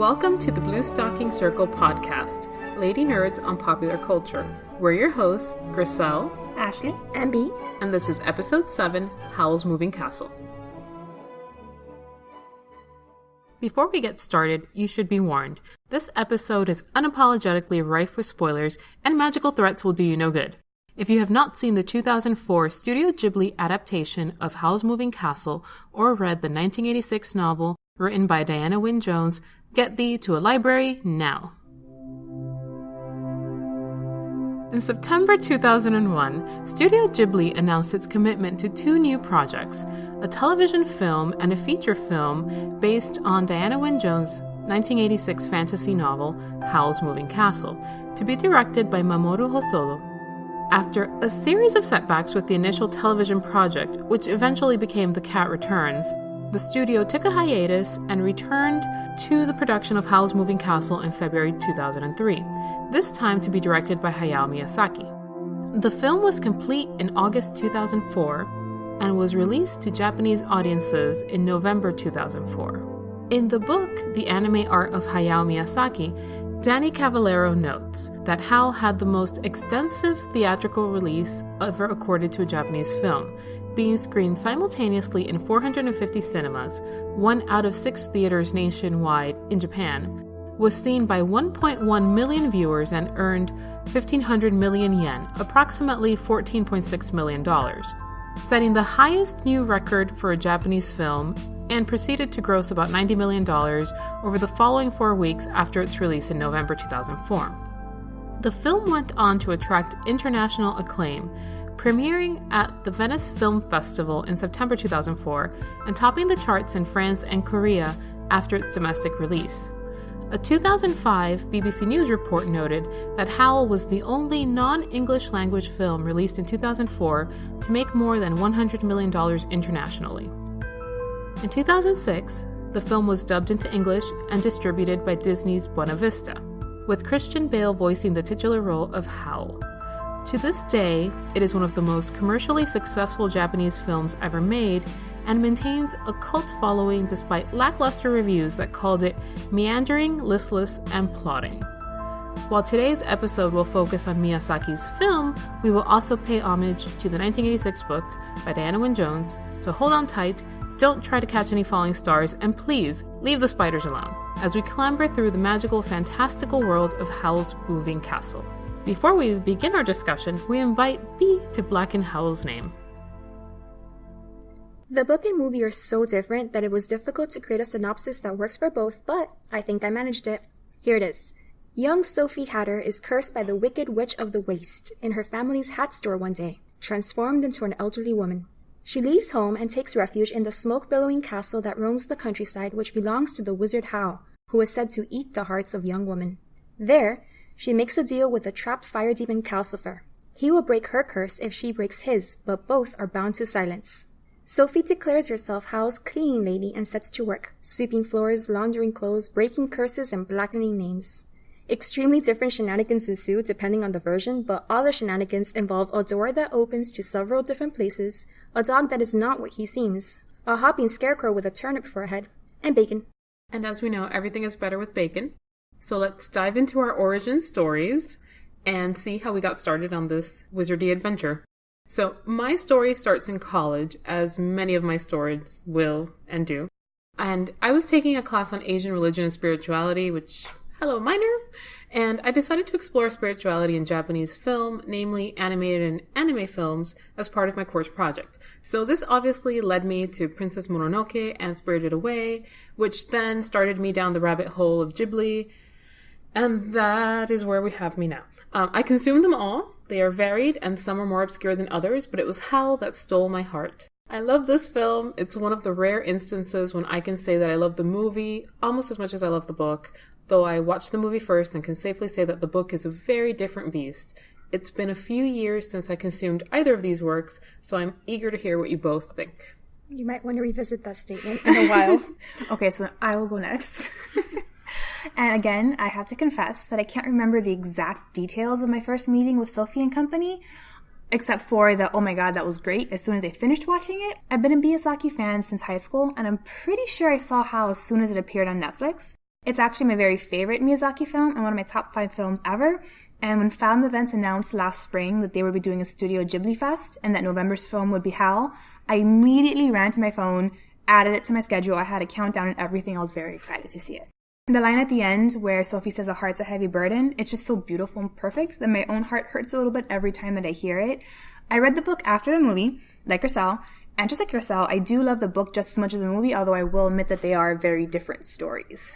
Welcome to the Bluestocking Circle podcast, Lady Nerds on Popular Culture. We're your hosts, Griselle, Ashley, and B, and this is episode 7, Howl's Moving Castle. Before we get started, you should be warned. This episode is unapologetically rife with spoilers, and magical threats will do you no good. If you have not seen the 2004 Studio Ghibli adaptation of Howl's Moving Castle or read the 1986 novel written by Diana Wynne Jones, get thee to a library now. In September 2001, Studio Ghibli announced its commitment to 2 new projects, a television film and a feature film based on Diana Wynne Jones' 1986 fantasy novel, Howl's Moving Castle, to be directed by Mamoru Hosoda. After a series of setbacks with the initial television project, which eventually became The Cat Returns, the studio took a hiatus and returned to the production of Howl's Moving Castle in February 2003, this time to be directed by Hayao Miyazaki. The film was complete in August 2004 and was released to Japanese audiences in November 2004. In the book, The Anime Art of Hayao Miyazaki, Danny Cavallero notes that Howl had the most extensive theatrical release ever accorded to a Japanese film, being screened simultaneously in 450 cinemas, 1 out of 6 theaters nationwide in Japan, was seen by 1.1 million viewers and earned 1,500 million yen, approximately $14.6 million, setting the highest new record for a Japanese film, and proceeded to gross about $90 million over the following 4 weeks after its release in November 2004. The film went on to attract international acclaim, premiering at the Venice Film Festival in September 2004 and topping the charts in France and Korea after its domestic release. A 2005 BBC News report noted that Howl was the only non-English language film released in 2004 to make more than $100 million internationally. In 2006, the film was dubbed into English and distributed by Disney's Buena Vista, with Christian Bale voicing the titular role of Howl. To this day, it is one of the most commercially successful Japanese films ever made and maintains a cult following despite lackluster reviews that called it meandering, listless, and plotting. While today's episode will focus on Miyazaki's film, we will also pay homage to the 1986 book by Diana Wynne Jones, so hold on tight, don't try to catch any falling stars, and please leave the spiders alone as we clamber through the magical, fantastical world of Howl's Moving Castle. Before we begin our discussion, we invite B to blacken Howl's name. The book and movie are so different that it was difficult to create a synopsis that works for both, but I think I managed it. Here it is. Young Sophie Hatter is cursed by the Wicked Witch of the Waste in her family's hat store one day, transformed into an elderly woman. She leaves home and takes refuge in the smoke-billowing castle that roams the countryside, which belongs to the wizard Howl, who is said to eat the hearts of young women. There, she makes a deal with the trapped fire demon Calcifer. He will break her curse if she breaks his, but both are bound to silence. Sophie declares herself Howl's cleaning lady and sets to work, sweeping floors, laundering clothes, breaking curses, and blackening names. Extremely different shenanigans ensue depending on the version, but all the shenanigans involve a door that opens to several different places, a dog that is not what he seems, a hopping scarecrow with a turnip for a head, and bacon. And as we know, everything is better with bacon. So let's dive into our origin stories and see how we got started on this wizardy adventure. So my story starts in college, as many of my stories will and do. And I was taking a class on Asian religion and spirituality, which, hello minor, and I decided to explore spirituality in Japanese film, namely animated and anime films, as part of my course project. So this obviously led me to Princess Mononoke and Spirited Away, which then started me down the rabbit hole of Ghibli, and that is where we have me now. I consumed them all. They are varied, and some are more obscure than others, but it was Howl that stole my heart. I love this film. It's one of the rare instances when I can say that I love the movie almost as much as I love the book, though I watched the movie first and can safely say that the book is a very different beast. It's been a few years since I consumed either of these works, so I'm eager to hear what you both think. You might want to revisit that statement in a while. Okay, so I will go next. And again, I have to confess that I can't remember the exact details of my first meeting with Sophie and company, except for the, oh my god, that was great, as soon as I finished watching it. I've been a Miyazaki fan since high school, and I'm pretty sure I saw Howl as soon as it appeared on Netflix. It's actually my very favorite Miyazaki film and one of my top 5 films ever. And when Fathom Events announced last spring that they would be doing a Studio Ghibli Fest and that November's film would be Howl, I immediately ran to my phone, added it to my schedule. I had a countdown and everything. I was very excited to see it. The line at the end where Sophie says a heart's a heavy burden, it's just so beautiful and perfect that my own heart hurts a little bit every time that I hear it. I read the book after the movie, like Garcelle, and just like Garcelle, I do love the book just as much as the movie, although I will admit that they are very different stories.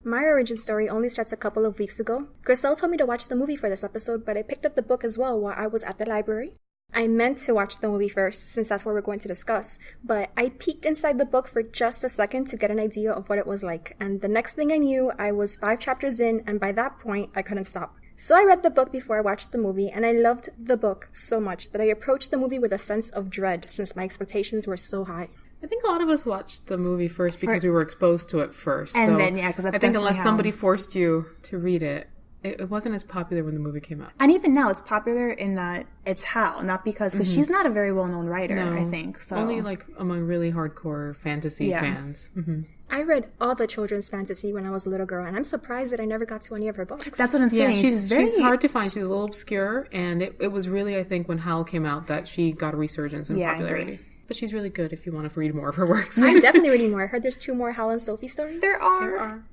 My origin story only starts a couple of weeks ago. Garcelle told me to watch the movie for this episode, but I picked up the book as well while I was at the library. I meant to watch the movie first, since that's what we're going to discuss, but I peeked inside the book for just a second to get an idea of what it was like, and the next thing I knew, I was 5 chapters in, and by that point, I couldn't stop. So I read the book before I watched the movie, and I loved the book so much that I approached the movie with a sense of dread, since my expectations were so high. I think a lot of us watched the movie first because we were exposed to it first. And so then, yeah, because I think unless somebody forced you to read it, it wasn't as popular when the movie came out. And even now, it's popular in that it's Howl, not because she's not a very well-known writer, I think. So only like among really hardcore fantasy fans. Mm-hmm. I read all the children's fantasy when I was a little girl, and I'm surprised that I never got to any of her books. That's what I'm saying. Yeah, she's hard to find. She's a little obscure, and it was really, I think, when Howl came out that she got a resurgence in popularity. But she's really good if you want to read more of her works. I'm definitely reading more. I heard there's 2 more Howl and Sophie stories. There are.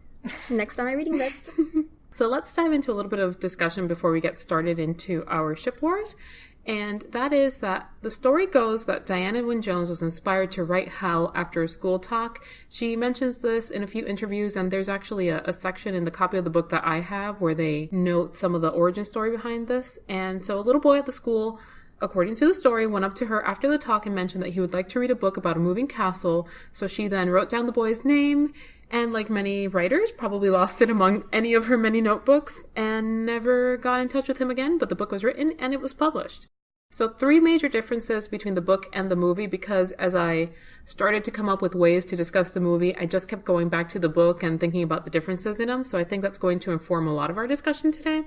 Next on my reading list. So let's dive into a little bit of discussion before we get started into our ship wars. And that is that the story goes that Diana Wynne Jones was inspired to write Howl after a school talk. She mentions this in a few interviews, and there's actually a section in the copy of the book that I have where they note some of the origin story behind this. And so a little boy at the school, according to the story, went up to her after the talk and mentioned that he would like to read a book about a moving castle. So she then wrote down the boy's name, and like many writers, probably lost it among any of her many notebooks and never got in touch with him again, but the book was written and it was published. So 3 major differences between the book and the movie, because as I started to come up with ways to discuss the movie, I just kept going back to the book and thinking about the differences in them. So I think that's going to inform a lot of our discussion today.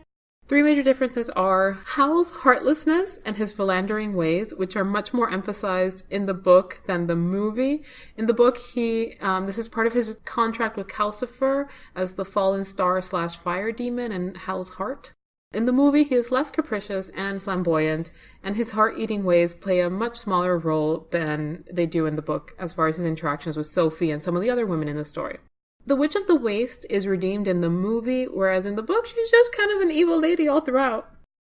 3 major differences are Howl's heartlessness and his philandering ways, which are much more emphasized in the book than the movie. In the book, this is part of his contract with Calcifer as the fallen star/fire demon and Howl's heart. In the movie, he is less capricious and flamboyant, and his heart-eating ways play a much smaller role than they do in the book as far as his interactions with Sophie and some of the other women in the story. The Witch of the Waste is redeemed in the movie, whereas in the book, she's just kind of an evil lady all throughout.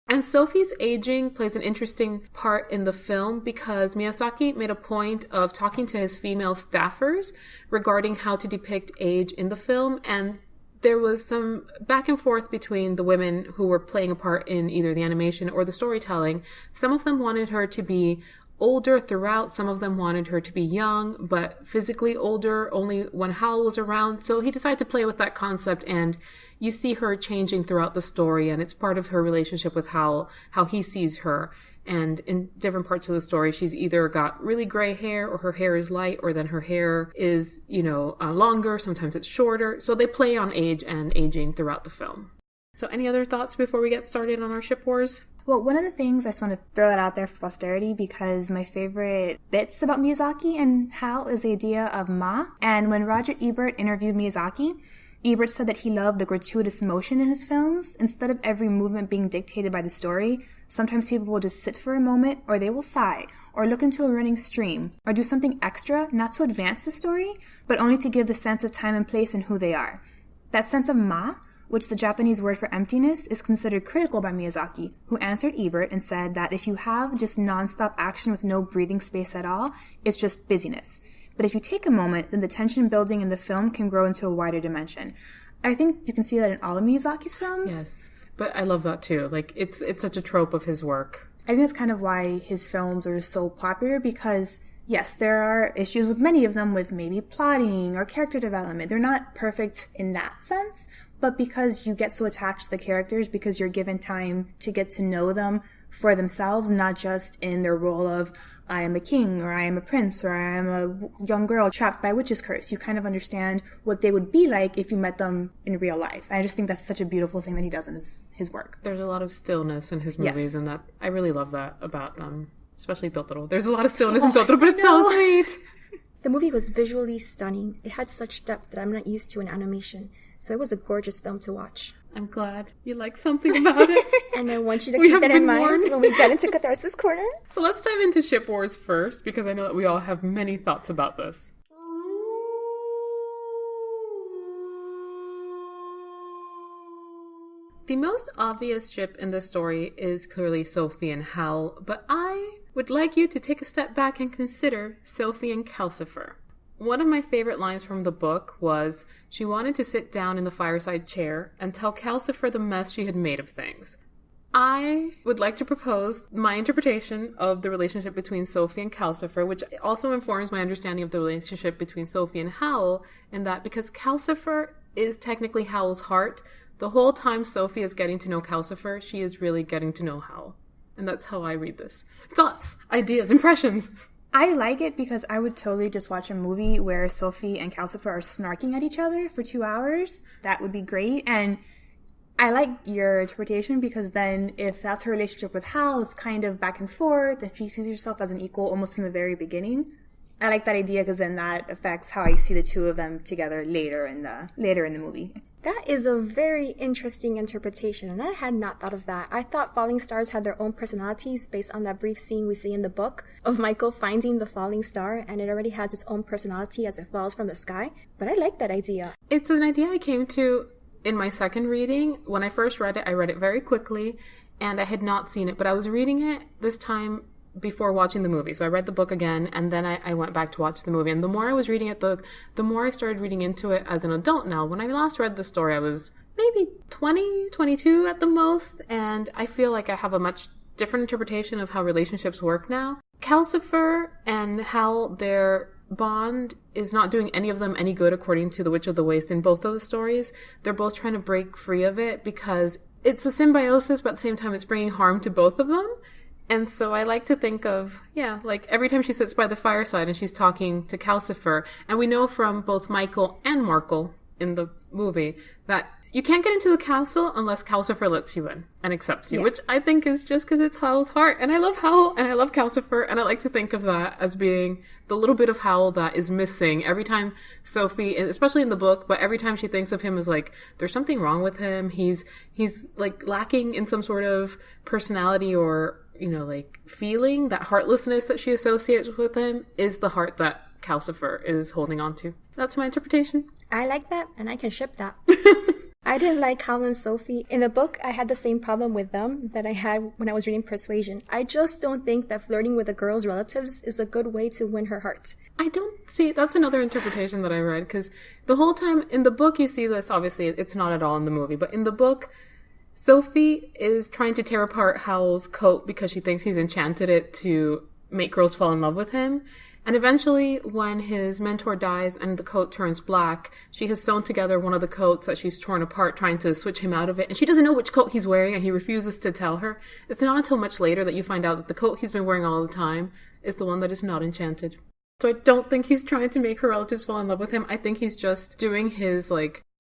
And Sophie's aging plays an interesting part in the film because Miyazaki made a point of talking to his female staffers regarding how to depict age in the film, and there was some back and forth between the women who were playing a part in either the animation or the storytelling. Some of them wanted her to be older throughout. Some of them wanted her to be young, but physically older only when Howl was around. So he decided to play with that concept, and you see her changing throughout the story, and it's part of her relationship with Howl, how he sees her. And in different parts of the story, she's either got really gray hair, or her hair is light, or then her hair is, longer. Sometimes it's shorter. So they play on age and aging throughout the film. So any other thoughts before we get started on our ship wars? Well, one of the things, I just want to throw that out there for posterity, because my favorite bits about Miyazaki and Howl is the idea of Ma. And when Roger Ebert interviewed Miyazaki, Ebert said that he loved the gratuitous motion in his films. Instead of every movement being dictated by the story, sometimes people will just sit for a moment, or they will sigh, or look into a running stream, or do something extra, not to advance the story, but only to give the sense of time and place and who they are. That sense of Ma, which is the Japanese word for emptiness, is considered critical by Miyazaki, who answered Ebert and said that if you have just non-stop action with no breathing space at all, it's just busyness. But if you take a moment, then the tension building in the film can grow into a wider dimension. I think you can see that in all of Miyazaki's films. Yes, but I love that too. Like, it's such a trope of his work. I think that's kind of why his films are so popular, because yes, there are issues with many of them with maybe plotting or character development. They're not perfect in that sense, but because you get so attached to the characters, because you're given time to get to know them for themselves, not just in their role of, I am a king, or I am a prince, or I am a young girl trapped by a witch's curse. You kind of understand what they would be like if you met them in real life. I just think that's such a beautiful thing that he does in his work. There's a lot of stillness in his movies, and that I really love that about them, especially Totoro. There's a lot of stillness in Totoro, but it's so sweet. The movie was visually stunning. It had such depth that I'm not used to in animation, so it was a gorgeous film to watch. I'm glad you like something about it. And I want you to keep that in mind when we get into Catharsis Corner. So let's dive into ship wars first, because I know that we all have many thoughts about this. The most obvious ship in this story is clearly Sophie and Howl, but I would like you to take a step back and consider Sophie and Calcifer. One of my favorite lines from the book was, she wanted to sit down in the fireside chair and tell Calcifer the mess she had made of things. I would like to propose my interpretation of the relationship between Sophie and Calcifer, which also informs my understanding of the relationship between Sophie and Howl, in that because Calcifer is technically Howl's heart, the whole time Sophie is getting to know Calcifer, she is really getting to know Howl. And that's how I read this. Thoughts, ideas, impressions. I like it because I would totally just watch a movie where Sophie and Calcifer are snarking at each other for 2 hours. That would be great. And I like your interpretation because then if that's her relationship with Howl, it's kind of back and forth and she sees herself as an equal almost from the very beginning. I like that idea because then that affects how I see the two of them together later in the movie. That is a very interesting interpretation, and I had not thought of that. I thought falling stars had their own personalities based on that brief scene we see in the book of Michael finding the falling star, and it already has its own personality as it falls from the sky. But I like that idea. It's an idea I came to in my second reading. When I first read it, I read it very quickly, and I had not seen it, but I was reading it this time before watching the movie. So I read the book again, and then I went back to watch the movie. And the more I was reading it, the more I started reading into it as an adult now. When I last read the story, I was maybe 20, 22 at the most, and I feel like I have a much different interpretation of how relationships work now. Calcifer and Howl, their bond is not doing any of them any good according to the Witch of the Waste in both of the stories. They're both trying to break free of it because it's a symbiosis, but at the same time it's bringing harm to both of them. And so I like to think of, like every time she sits by the fireside and she's talking to Calcifer, and we know from both Michael and Markle in the movie that you can't get into the castle unless Calcifer lets you in and accepts you, which I think is just because it's Howl's heart. And I love Howl and I love Calcifer, and I like to think of that as being the little bit of Howl that is missing every time Sophie, especially in the book, but every time she thinks of him as like, there's something wrong with him. He's like lacking in some sort of personality or, like feeling. That heartlessness that she associates with him is the heart that Calcifer is holding on to. That's my interpretation. I like that, and I can ship that. I didn't like Howl and Sophie. In the book, I had the same problem with them that I had when I was reading Persuasion. I just don't think that flirting with a girl's relatives is a good way to win her heart. I don't see, that's another interpretation that I read, because the whole time in the book you see this, obviously it's not at all in the movie, but in the book, Sophie is trying to tear apart Howl's coat because she thinks he's enchanted it to make girls fall in love with him. And eventually, when his mentor dies and the coat turns black, she has sewn together one of the coats that she's torn apart, trying to switch him out of it. And she doesn't know which coat he's wearing, and he refuses to tell her. It's not until much later that you find out that the coat he's been wearing all the time is the one that is not enchanted. So I don't think he's trying to make her relatives fall in love with him. I think he's just doing his,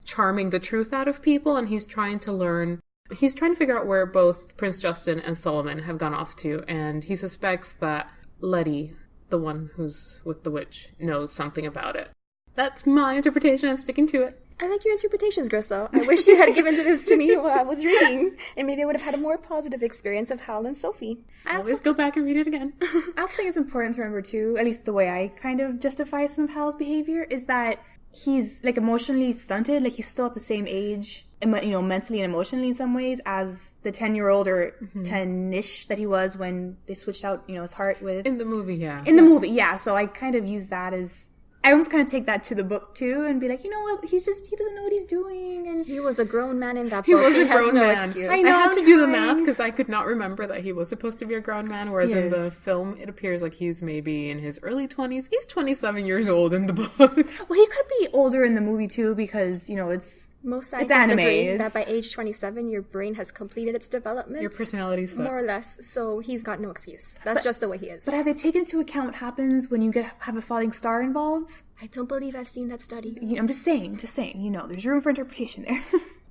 charming the truth out of people, and he's trying to figure out where both Prince Justin and Solomon have gone off to, and he suspects that Letty, the one who's with the witch, knows something about it. That's my interpretation. I'm sticking to it. I like your interpretations, Grisel. I wish you had given this to me while I was reading, and maybe I would have had a more positive experience of Howl and Sophie. I always go back and read it again. I also think it's important to remember, too, at least the way I kind of justify some of Howl's behavior, is that he's, emotionally stunted. He's still at the same age, mentally and emotionally in some ways, as the 10-year-old or 10-ish that he was when they switched out, his heart with... In the movie, yeah. In the movie, yeah. So I kind of use that as... I almost kind of take that to the book, too, and be like, you know what? He doesn't know what he's doing. And he was a grown man in that book. He was a grown man. Excuse. I know, I had to do the math because I could not remember that he was supposed to be a grown man, whereas in the film, it appears like he's maybe in his early 20s. He's 27 years old in the book. Well, he could be older in the movie, too, because, it's... Most scientists agree that by age 27, your brain has completed its development. Your personality sucks. More or less. So he's got no excuse. That's just the way he is. But have they taken into account what happens when you have a falling star involved? I don't believe I've seen that study. I'm just saying, there's room for interpretation there.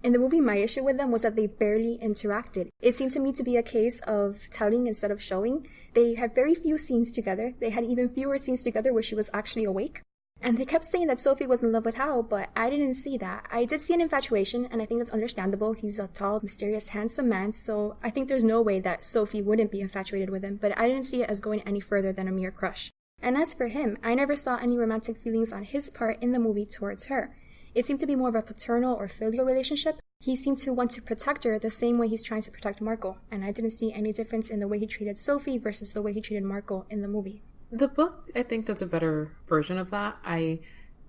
In the movie, my issue with them was that they barely interacted. It seemed to me to be a case of telling instead of showing. They had very few scenes together. They had even fewer scenes together where she was actually awake. And they kept saying that Sophie was in love with Howl, but I didn't see that. I did see an infatuation, and I think that's understandable. He's a tall, mysterious, handsome man, so I think there's no way that Sophie wouldn't be infatuated with him, but I didn't see it as going any further than a mere crush. And as for him, I never saw any romantic feelings on his part in the movie towards her. It seemed to be more of a paternal or filial relationship. He seemed to want to protect her the same way he's trying to protect Marco, and I didn't see any difference in the way he treated Sophie versus the way he treated Marco in the movie. The book, I think, does a better version of that. I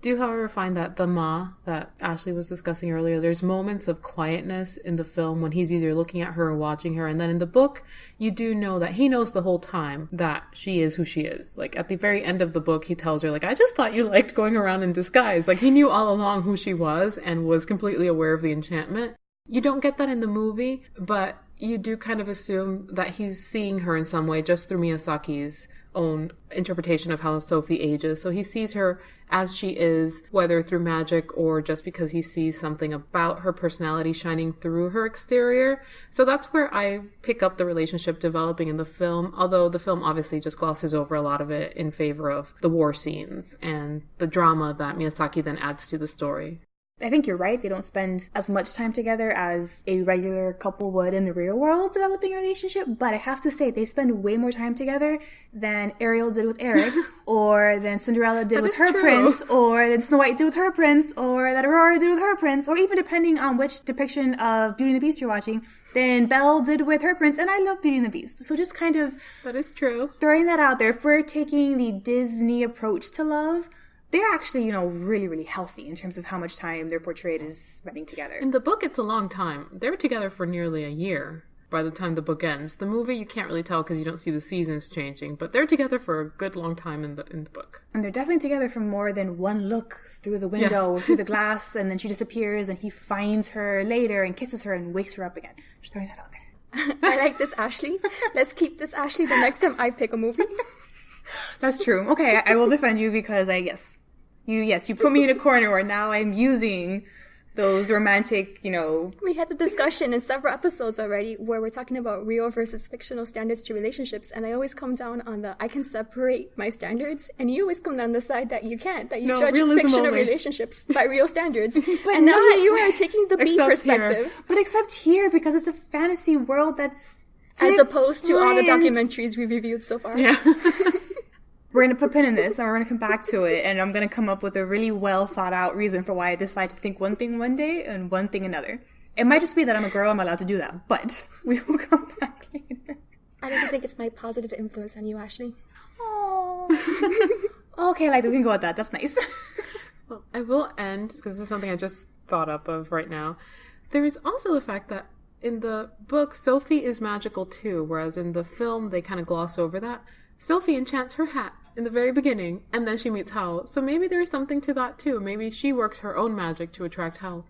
do, however, find that the Ma that Ashley was discussing earlier, there's moments of quietness in the film when he's either looking at her or watching her. And then in the book, you do know that he knows the whole time that she is who she is. Like, at the very end of the book, he tells her, like, I just thought you liked going around in disguise. Like, he knew all along who she was and was completely aware of the enchantment. You don't get that in the movie, but you do kind of assume that he's seeing her in some way just through Miyazaki's own interpretation of how Sophie ages. So he sees her as she is, whether through magic or just because he sees something about her personality shining through her exterior. So that's where I pick up the relationship developing in the film, although the film obviously just glosses over a lot of it in favor of the war scenes and the drama that Miyazaki then adds to the story. I think you're right. They don't spend as much time together as a regular couple would in the real world developing a relationship. But I have to say, they spend way more time together than Ariel did with Eric, or than Cinderella did with her prince, or than Snow White did with her prince, or that Aurora did with her prince, or even depending on which depiction of Beauty and the Beast you're watching, than Belle did with her prince. And I love Beauty and the Beast. So just kind of... That is true. Throwing that out there, if we're taking the Disney approach to love, they're actually, really, really healthy in terms of how much time they're portrayed as spending together. In the book, it's a long time. They were together for nearly a year by the time the book ends. The movie, you can't really tell because you don't see the seasons changing, but they're together for a good long time in the book. And they're definitely together for more than one look through the window, yes. Through the glass, and then she disappears, and he finds her later and kisses her and wakes her up again. Just throwing that out there. I like this, Ashley. Let's keep this, Ashley, the next time I pick a movie. That's true. Okay, I will defend you because you put me in a corner where now I'm using those romantic, We had the discussion in several episodes already where we're talking about real versus fictional standards to relationships, and I always come down on I can separate my standards, and you always come down the side that you can't, that you judge fictional only. Relationships by real standards. But and now you are taking the B perspective. Here. But except here, because it's a fantasy world that's... As opposed to all the documentaries we've reviewed so far. Yeah. We're going to put pin in this, and we're going to come back to it, and I'm going to come up with a really well thought out reason for why I decide to think one thing one day and one thing another. It might just be that I'm a girl, I'm allowed to do that, but we will come back later. I don't think it's my positive influence on you, Ashley. Oh. Okay, we can go with that. That's nice. Well, I will end, because this is something I just thought up of right now. There is also the fact that in the book, Sophie is magical too, whereas in the film, they kind of gloss over that. Sophie enchants her hat in the very beginning, and then she meets Howl. So maybe there's something to that too. Maybe she works her own magic to attract Howl.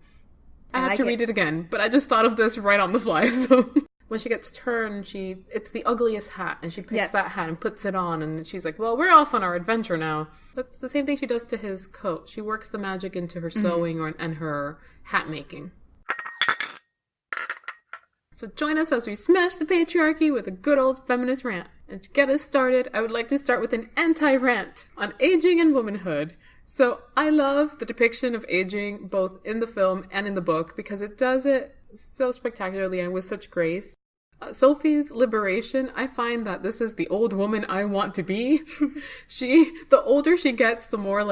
I have to read it again, but I just thought of this right on the fly. So when she gets turned, it's the ugliest hat, and she picks that hat and puts it on, and she's like, well, we're off on our adventure now. That's the same thing she does to his coat. She works the magic into her sewing and her hat making. So join us as we smash the patriarchy with a good old feminist rant. And to get us started, I would like to start with an anti-rant on aging and womanhood. So I love the depiction of aging both in the film and in the book because it does it so spectacularly and with such grace. Sophie's liberation, I find that this is the old woman I want to be. The older she gets, the more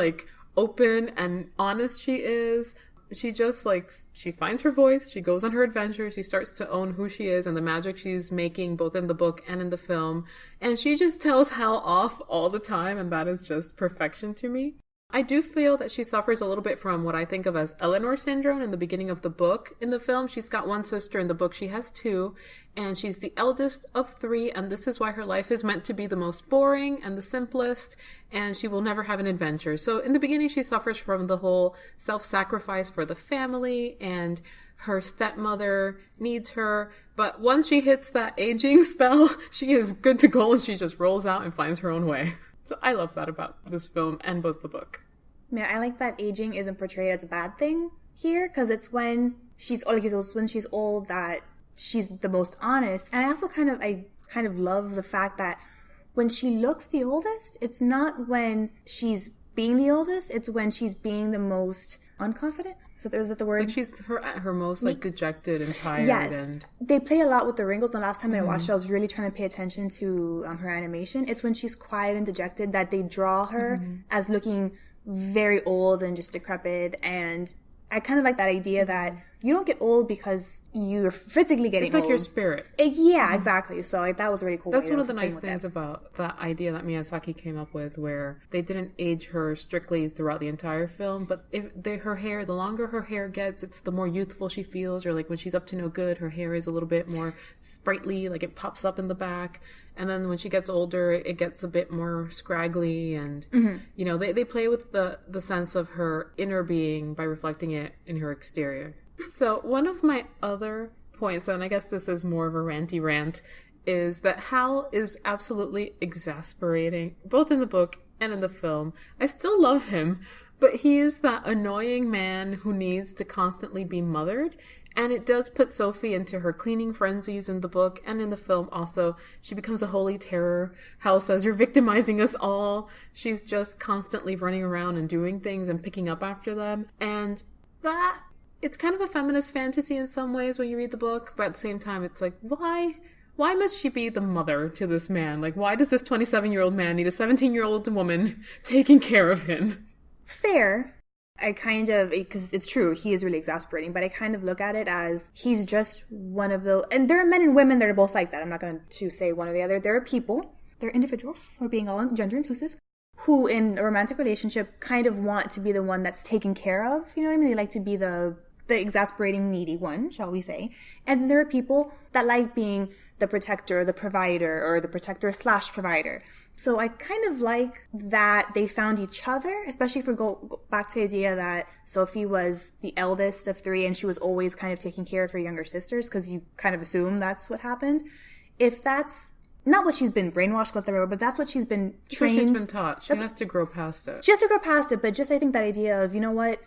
open and honest she is. She just she finds her voice, she goes on her adventures, she starts to own who she is and the magic she's making both in the book and in the film. And she just tells Hal off all the time, and that is just perfection to me. I do feel that she suffers a little bit from what I think of as Eleanor syndrome in the beginning of the book. In the film, she's got one sister. In the book, she has two, and she's the eldest of three, and this is why her life is meant to be the most boring and the simplest, and she will never have an adventure. So in the beginning, she suffers from the whole self-sacrifice for the family, and her stepmother needs her, but once she hits that aging spell, she is good to go, and she just rolls out and finds her own way. So I love that about this film and both the book. Yeah, I like that aging isn't portrayed as a bad thing here, because it's when she's old that she's the most honest. And I also kind of love the fact that when she looks the oldest, it's not when she's being the oldest, it's when she's being the most unconfident. Is that the word? Like she's at her most like dejected and tired. Yes. And they play a lot with the wrinkles. The last time I watched it, I was really trying to pay attention to her animation. It's when she's quiet and dejected that they draw her as looking very old and just decrepit. And I kind of like that idea that you don't get old because you're physically getting old. It's like your spirit. Yeah, exactly. So like, that was really cool. That's one of the nice things about that idea that Miyazaki came up with, where they didn't age her strictly throughout the entire film, but the longer her hair gets, it's the more youthful she feels, or like when she's up to no good, her hair is a little bit more sprightly, like it pops up in the back. And then when she gets older, it gets a bit more scraggly, and you know, they play with the sense of her inner being by reflecting it in her exterior. So one of my other points, and I guess this is more of a ranty rant, is that Howl is absolutely exasperating, both in the book and in the film. I still love him, but he is that annoying man who needs to constantly be mothered. And it does put Sophie into her cleaning frenzies in the book and in the film also. She becomes a holy terror. Howl says, "You're victimizing us all." She's just constantly running around and doing things and picking up after them. And that, it's kind of a feminist fantasy in some ways when you read the book, but at the same time, it's like, why must she be the mother to this man? Like, why does this 27-year-old man need a 17-year-old woman taking care of him? Fair. I kind of, because it's true, he is really exasperating, but I kind of look at it as he's just one of the, and there are men and women that are both like that. I'm not going to say one or the other. There are people, there are individuals, we're being all gender inclusive, who in a romantic relationship kind of want to be the one that's taken care of. You know what I mean? They like to be the exasperating, needy one, shall we say. And there are people that like being the protector, the provider, or the protector/provider. So I kind of like that they found each other, especially if we go back to the idea that Sophie was the eldest of three and she was always kind of taking care of her younger sisters, because you kind of assume that's what happened. If that's not what she's been brainwashed, but that's what she's been trained. That's what she's been taught. She has to grow past it. She has to grow past it, but just I think that idea of, you know what,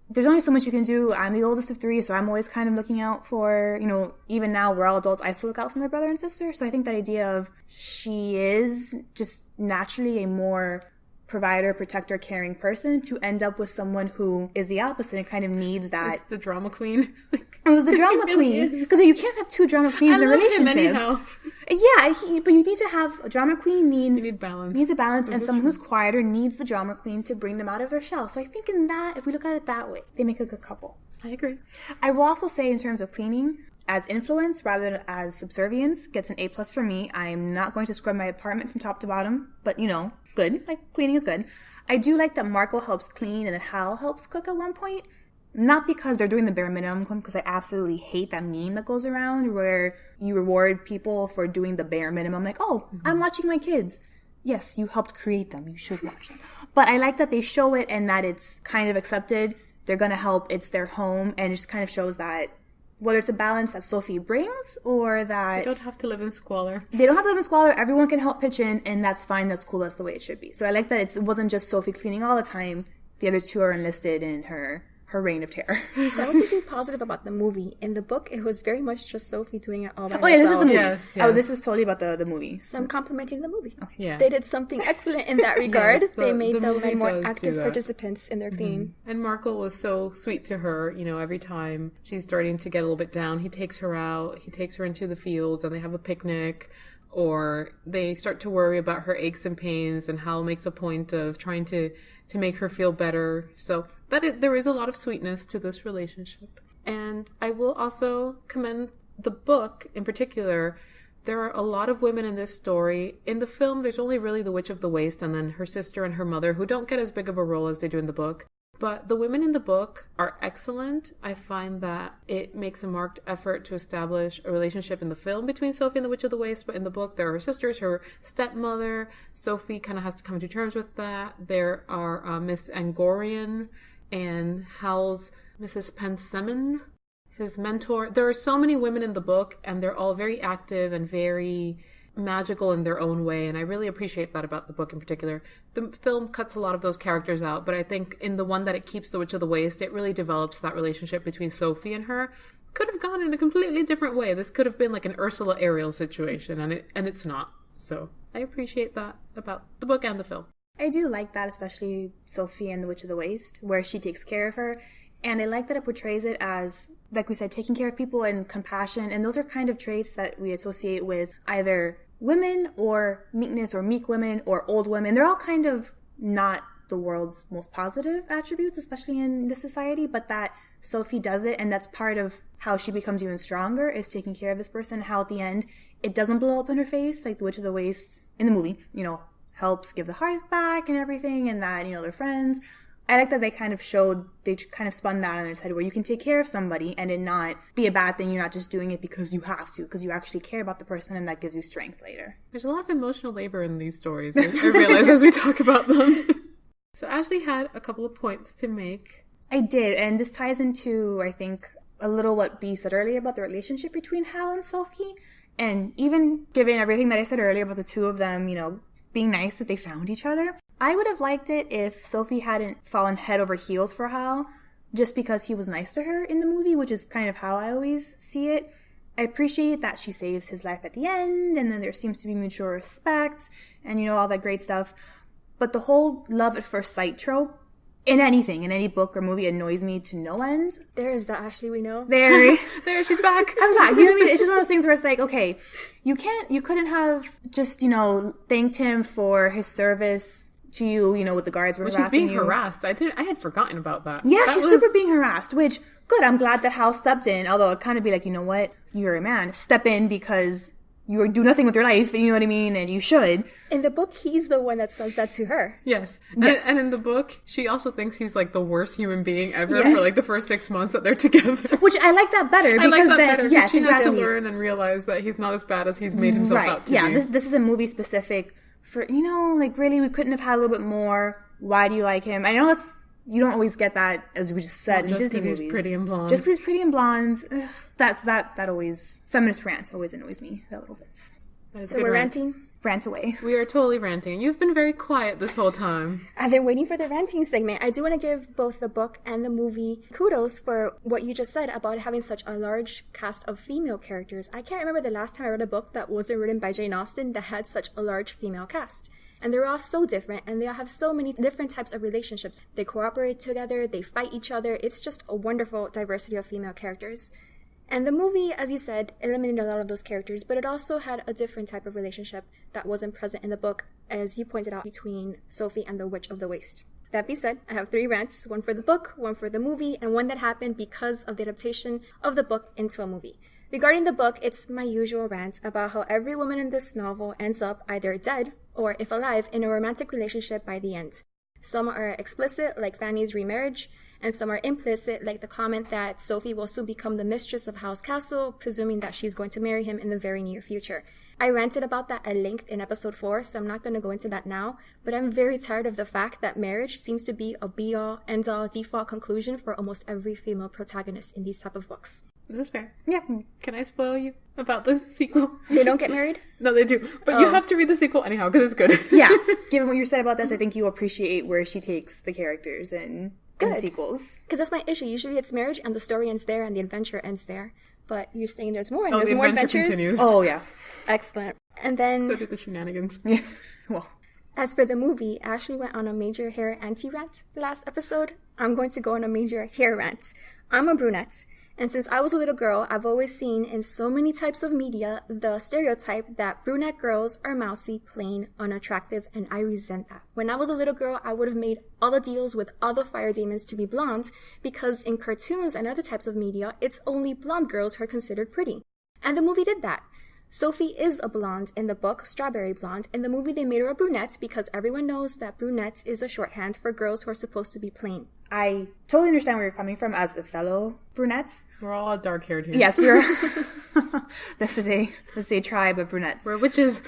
there's only so much you can do. I'm the oldest of three, so I'm always kind of looking out for, you know, even now we're all adults, I still look out for my brother and sister. So I think that idea of she is just naturally a more provider, protector, caring person to end up with someone who is the opposite and kind of needs that. It's the drama queen. It was the drama queen. Because you can't have two drama queens in a relationship. Him anyhow. Yeah, but you need to have a drama queen needs a balance, and someone who's quieter needs the drama queen to bring them out of their shell. So I think in that, if we look at it that way, they make a good couple. I agree. I will also say in terms of cleaning, as influence rather than as subservience, gets an A+ for me. I am not going to scrub my apartment from top to bottom, but you know, good. Like, cleaning is good. I do like that Marco helps clean and that Hal helps cook at one point. Not because they're doing the bare minimum, because I absolutely hate that meme that goes around where you reward people for doing the bare minimum. Like, oh, I'm watching my kids. Yes, you helped create them. You should watch them. But I like that they show it and that it's kind of accepted. They're going to help. It's their home. And it just kind of shows that whether it's a balance that Sophie brings or that... They don't have to live in squalor. They don't have to live in squalor. Everyone can help pitch in, and that's fine. That's cool. That's the way it should be. So I like that it wasn't just Sophie cleaning all the time. The other two are enlisted in her reign of terror. That was something positive about the movie. In the book, it was very much just Sophie doing it all by herself. Oh, yeah, this is the movie. Yes. Oh, this is totally about the movie. So I'm complimenting the movie. Okay. Yeah. They did something excellent in that regard. Yes, they made the movie men more does active do that. participants in their cleaning. And Marco was so sweet to her. You know, every time she's starting to get a little bit down, he takes her out. He takes her into the fields and they have a picnic. Or they start to worry about her aches and pains, and Hal makes a point of trying to make her feel better. So there is a lot of sweetness to this relationship. And I will also commend the book in particular. There are a lot of women in this story. In the film, there's only really the Witch of the Waste and then her sister and her mother, who don't get as big of a role as they do in the book. But the women in the book are excellent. I find that it makes a marked effort to establish a relationship in the film between Sophie and the Witch of the Waste, but in the book there are her sisters, her stepmother. Sophie kind of has to come to terms with that. There are Miss Angorian and Howl's Mrs. Pensemen, his mentor. There are so many women in the book, and they're all very active and very magical in their own way, and I really appreciate that about the book in particular. The film cuts a lot of those characters out, but I think in the one that it keeps, The Witch of the Waste, it really develops that relationship between Sophie and her. Could have gone in a completely different way. This could have been like an Ursula Ariel situation, and it's not. So I appreciate that about the book and the film. I do like that, especially Sophie and the Witch of the Waste, where she takes care of her. And I like that it portrays it as, like we said, taking care of people and compassion. And those are kind of traits that we associate with either women or meekness or meek women or old women. They're all kind of not the world's most positive attributes, especially in this society, but that Sophie does it. And that's part of how she becomes even stronger, is taking care of this person. How at the end, it doesn't blow up in her face like the Witch of the Waste in the movie, helps give the heart back and everything, and that, they're friends. I like that they kind of spun that on their head, where you can take care of somebody and it not be a bad thing. You're not just doing it because you have to, because you actually care about the person, and that gives you strength later. There's a lot of emotional labor in these stories, I realize as we talk about them. So Ashley had a couple of points to make. I did, and this ties into, I think, a little what B said earlier about the relationship between Howl and Sophie. And even given everything that I said earlier about the two of them, being nice that they found each other, I would have liked it if Sophie hadn't fallen head over heels for Howl just because he was nice to her in the movie, which is kind of how I always see it. I appreciate that she saves his life at the end, and then there seems to be mutual respect and, all that great stuff. But the whole love at first sight trope in any book or movie annoys me to no end. There is the Ashley we know. There, she's back. I'm back. You know what I mean? It's just one of those things where it's like, okay, you couldn't have just, thanked him for his service to you, with the guards were harassing you. She's being harassed. I had forgotten about that. Yeah, she's super being harassed, which, good, I'm glad that Howl stepped in, although it'd kind of be like, you know what? You're a man. Step in because you do nothing with your life, you know what I mean? And you should. In the book, he's the one that says that to her. Yes. And in the book, she also thinks he's like the worst human being ever for like the first 6 months that they're together. Which I like that better. Because I like that better. Yes, she exactly. has to learn and realize that he's not as bad as he's made himself out to be. Yeah, this is a movie specific for, really, we couldn't have had a little bit more. Why do you like him? I know you don't always get that, as we just said, in Disney movies. Just because he's pretty and blonde. Just because he's pretty and blonde. That always, feminist rant always annoys me a little bit. So we're ranting? Rant away. We are totally ranting. You've been very quiet this whole time. I've been waiting for the ranting segment. I do want to give both the book and the movie kudos for what you just said about having such a large cast of female characters. I can't remember the last time I read a book that wasn't written by Jane Austen that had such a large female cast. And they're all so different, and they all have so many different types of relationships. They cooperate together, they fight each other. It's just a wonderful diversity of female characters. And the movie, as you said, eliminated a lot of those characters, but it also had a different type of relationship that wasn't present in the book, as you pointed out, between Sophie and the Witch of the Waste. That being said, I have 3 rants, one for the book, one for the movie, and one that happened because of the adaptation of the book into a movie. Regarding the book, it's my usual rant about how every woman in this novel ends up either dead or, if alive, in a romantic relationship by the end. Some are explicit, like Fanny's remarriage, and some are implicit, like the comment that Sophie will soon become the mistress of Howl's Castle, presuming that she's going to marry him in the very near future. I ranted about that at length in episode 4, so I'm not going to go into that now, but I'm very tired of the fact that marriage seems to be a be-all, end-all, default conclusion for almost every female protagonist in these type of books. Is this fair? Yeah. Can I spoil you about the sequel? They don't get married? No, they do. But you have to read the sequel anyhow, because it's good. Yeah. Given what you said about this, I think you appreciate where she takes the characters and sequels. Because that's my issue. Usually it's marriage and the story ends there and the adventure ends there. But you're saying there's more and there's more adventures? Continues. Oh, yeah. Excellent. And then... So do the shenanigans. Yeah. Well... As for the movie, Ashley went on a major hair anti-rant last episode. I'm going to go on a major hair rant. I'm a brunette. And since I was a little girl, I've always seen in so many types of media the stereotype that brunette girls are mousy, plain, unattractive, and I resent that. When I was a little girl, I would have made all the deals with all the fire demons to be blonde because in cartoons and other types of media, it's only blonde girls who are considered pretty. And the movie did that. Sophie is a blonde in the book, strawberry blonde. In the movie, they made her a brunette because everyone knows that brunette is a shorthand for girls who are supposed to be plain. I totally understand where you're coming from as a fellow brunette. We're all dark-haired here. Yes, we are. This is a tribe of brunettes. We're witches.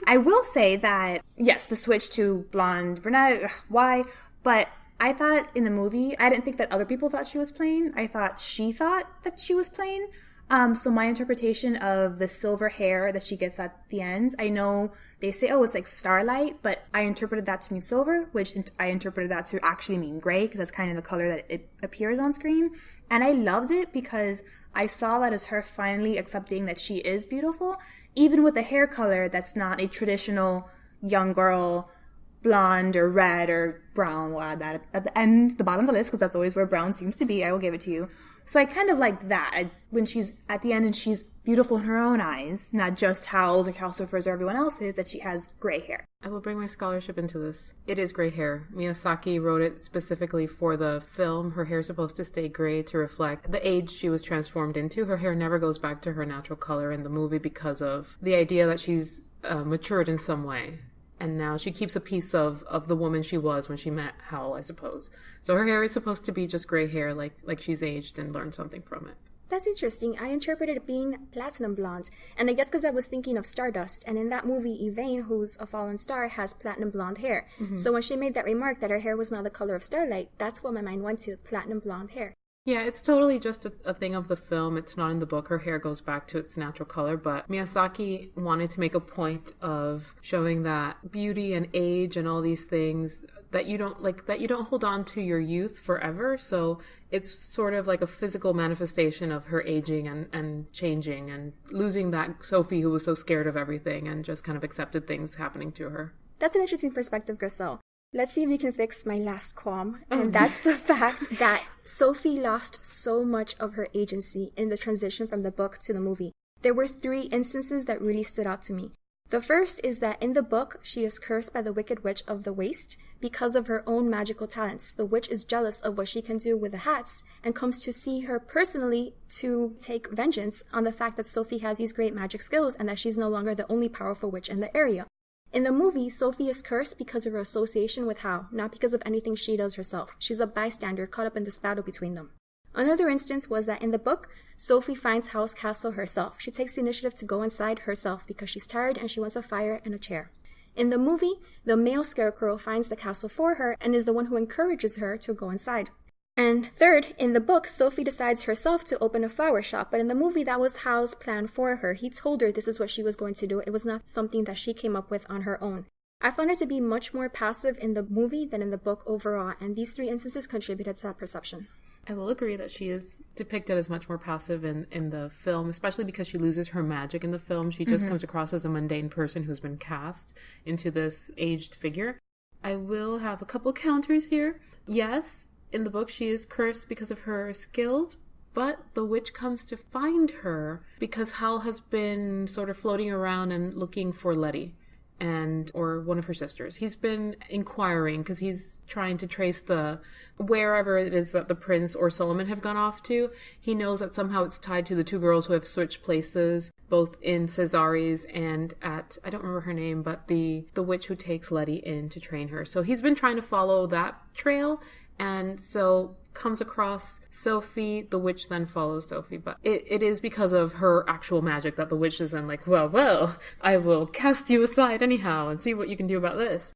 I will say that, yes, the switch to blonde brunette, why? But I thought in the movie, I didn't think that other people thought she was plain. I thought she thought that she was plain. So my interpretation of the silver hair that she gets at the end, I know they say, oh, it's like starlight, but I interpreted that to mean silver, which I interpreted that to actually mean gray, because that's kind of the color that it appears on screen. And I loved it because I saw that as her finally accepting that she is beautiful, even with a hair color that's not a traditional young girl, blonde or red or brown. We'll add that at the end, the bottom of the list, because that's always where brown seems to be. I will give it to you. So I kind of like that when she's at the end and she's beautiful in her own eyes, not just Howl's or Calcifer's or everyone else's, that she has gray hair. I will bring my scholarship into this. It is gray hair. Miyazaki wrote it specifically for the film. Her hair is supposed to stay gray to reflect the age she was transformed into. Her hair never goes back to her natural color in the movie because of the idea that she's matured in some way. And now she keeps a piece of the woman she was when she met Howl, I suppose. So her hair is supposed to be just gray hair, like she's aged and learned something from it. That's interesting. I interpreted it being platinum blonde. And I guess because I was thinking of Stardust. And in that movie, Yvain, who's a fallen star, has platinum blonde hair. Mm-hmm. So when she made that remark that her hair was now the color of starlight, that's what my mind went to, platinum blonde hair. Yeah, it's totally just a thing of the film. It's not in the book. Her hair goes back to its natural color, but Miyazaki wanted to make a point of showing that beauty and age and all these things that you don't hold on to your youth forever. So it's sort of like a physical manifestation of her aging and changing and losing that Sophie who was so scared of everything and just kind of accepted things happening to her. That's an interesting perspective, Grisel. Let's see if we can fix my last qualm, and that's the fact that Sophie lost so much of her agency in the transition from the book to the movie. There were 3 instances that really stood out to me. The first is that in the book, she is cursed by the Wicked Witch of the Waste because of her own magical talents. The witch is jealous of what she can do with the hats and comes to see her personally to take vengeance on the fact that Sophie has these great magic skills and that she's no longer the only powerful witch in the area. In the movie, Sophie is cursed because of her association with Howl, not because of anything she does herself. She's a bystander caught up in this battle between them. Another instance was that in the book, Sophie finds Howl's castle herself. She takes the initiative to go inside herself because she's tired and she wants a fire and a chair. In the movie, the male scarecrow finds the castle for her and is the one who encourages her to go inside. And third, in the book, Sophie decides herself to open a flower shop, but in the movie, that was Howl's plan for her. He told her this is what she was going to do. It was not something that she came up with on her own. I found her to be much more passive in the movie than in the book overall, and these 3 instances contributed to that perception. I will agree that she is depicted as much more passive in the film, especially because she loses her magic in the film. She just comes across as a mundane person who's been cast into this aged figure. I will have a couple counters here. Yes, in the book she is cursed because of her skills, but the witch comes to find her because Howl has been sort of floating around and looking for Letty. Or one of her sisters. He's been inquiring because he's trying to trace wherever it is that the prince or Solomon have gone off to. He knows that somehow it's tied to the 2 girls who have switched places, both in Cesare's and at, I don't remember her name, but the witch who takes Letty in to train her. So he's been trying to follow that trail, and so comes across Sophie. The witch then follows Sophie, but it is because of her actual magic that the witch is then like, well, I will cast you aside anyhow and see what you can do about this,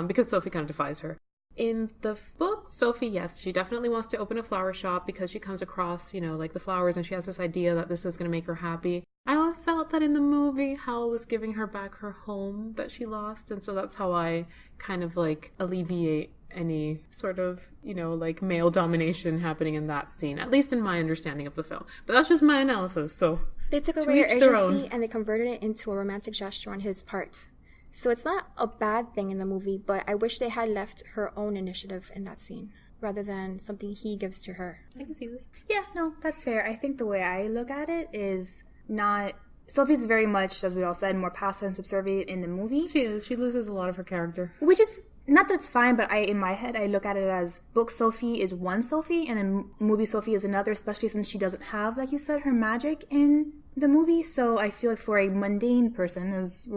because Sophie kind of defies her. In the book, Sophie, yes, she definitely wants to open a flower shop because she comes across, like the flowers, and she has this idea that this is going to make her happy. I felt that in the movie, Howl was giving her back her home that she lost, and so that's how I kind of alleviate any sort of, male domination happening in that scene, at least in my understanding of the film. But that's just my analysis, so they took away her agency and they converted it into a romantic gesture on his part. So it's not a bad thing in the movie, but I wish they had left her own initiative in that scene rather than something he gives to her. I can see this. Yeah, no, that's fair. I think the way I look at it is not... Sophie's very much, as we all said, more passive and subservient in the movie. She is. She loses a lot of her character. Which is... Not that it's fine, but in my head, I look at it as book Sophie is one Sophie, and then movie Sophie is another, especially since she doesn't have, like you said, her magic in the movie. So I feel like for a mundane person, as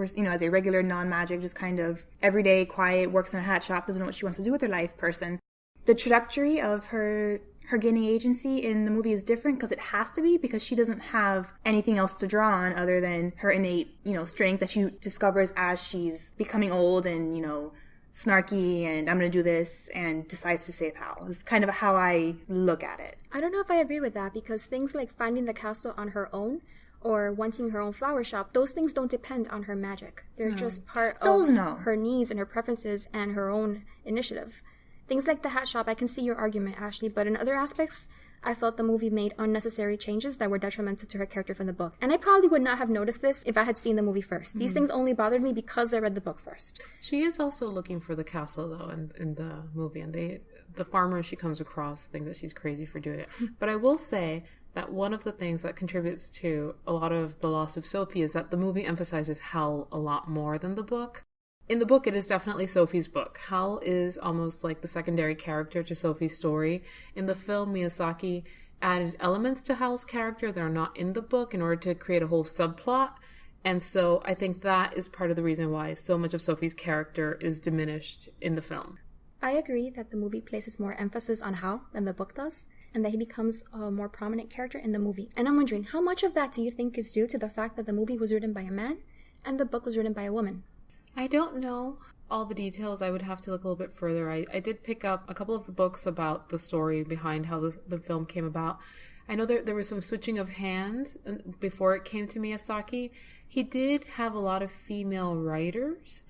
a regular non-magic, just kind of everyday, quiet, works in a hat shop, doesn't know what she wants to do with her life person, the trajectory of her gaining agency in the movie is different because it has to be, because she doesn't have anything else to draw on other than her innate, strength that she discovers as she's becoming old and, snarky and I'm going to do this and decides to save Howl. It's kind of how I look at it. I don't know if I agree with that, because things like finding the castle on her own or wanting her own flower shop, those things don't depend on her magic. They're just part of her needs and her preferences and her own initiative. Things like the hat shop, I can see your argument, Ashley, but in other aspects, I felt the movie made unnecessary changes that were detrimental to her character from the book. And I probably would not have noticed this if I had seen the movie first. These things only bothered me because I read the book first. She is also looking for the castle, though, in the movie. And the farmers she comes across think that she's crazy for doing it. But I will say that one of the things that contributes to a lot of the loss of Sophie is that the movie emphasizes Howl a lot more than the book. In the book, it is definitely Sophie's book. Howl is almost like the secondary character to Sophie's story. In the film, Miyazaki added elements to Howl's character that are not in the book in order to create a whole subplot. And so I think that is part of the reason why so much of Sophie's character is diminished in the film. I agree that the movie places more emphasis on Howl than the book does, and that he becomes a more prominent character in the movie. And I'm wondering, how much of that do you think is due to the fact that the movie was written by a man and the book was written by a woman? I don't know all the details. I would have to look a little bit further. I did pick up a couple of the books about the story behind how the film came about. I know there was some switching of hands before it came to Miyazaki. He did have a lot of female writers